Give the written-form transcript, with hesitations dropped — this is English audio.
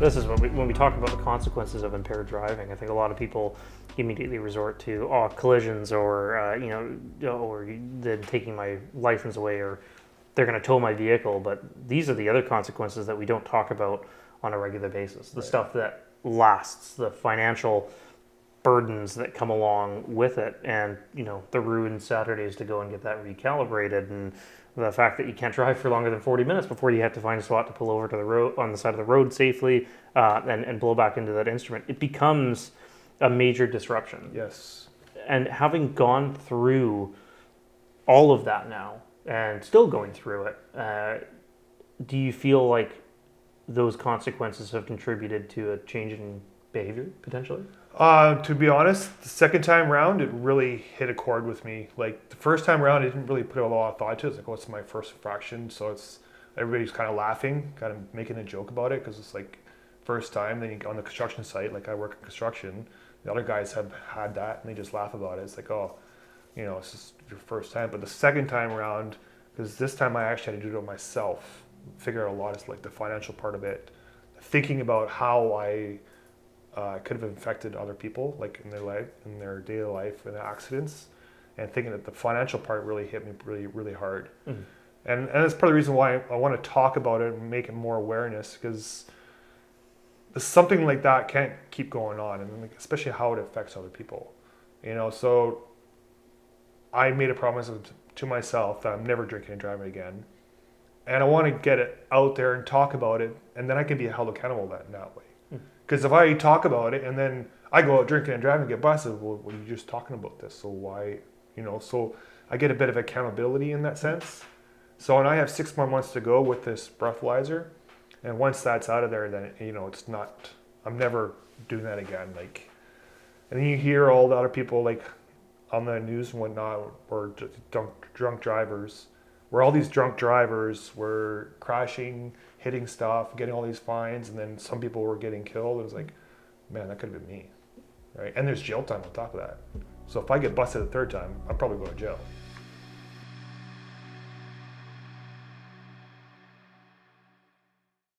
This is when we talk about the consequences of impaired driving. I think a lot of people immediately resort to collisions, or or then taking my license away, or they're going to tow my vehicle. But these are the other consequences that we don't talk about on a regular basis. The stuff that lasts, the financial burdens that come along with it, and the ruined Saturdays to go and get that recalibrated, and the fact that you can't drive for longer than 40 minutes before you have to find a spot to pull over to the road on the side of the road safely, and blow back into that instrument. It becomes a major disruption. Yes. And having gone through all of that now and still going through it, do you feel like those consequences have contributed to a change in behavior potentially? To be honest, the second time round, it really hit a chord with me. Like the first time round, I didn't really put a lot of thought to it. It's like, oh, it's my first infraction, so everybody's kind of laughing, kind of making a joke about it because it's like first time. Then you go on the construction site, like I work in construction, the other guys have had that and they just laugh about it. It's like, oh, it's just your first time. But the second time around, because this time I actually had to do it myself, figure out a lot of like the financial part of it, thinking about how I could have infected other people, like in their life, in their daily life, in accidents, and thinking that the financial part really hit me really, really hard. Mm-hmm. And that's part of the reason why I want to talk about it and make it more awareness, because something like that can't keep going on, and especially how it affects other people. So I made a promise to myself that I'm never drinking and driving again, and I want to get it out there and talk about it, and then I can be held accountable in that way. Because if I talk about it and then I go out drinking and driving and get busted, well, are you just talking about this? So why, so I get a bit of accountability in that sense. So, and I have 6 more months to go with this breathalyzer. And once that's out of there, then, it's not, I'm never doing that again. Like, and then you hear all the other people like on the news and whatnot, or drunk drivers, where all these drunk drivers were crashing, hitting stuff, getting all these fines, and then some people were getting killed. It was like, man, that could have been me, right? And there's jail time on top of that. So if I get busted a third time, I'll probably go to jail.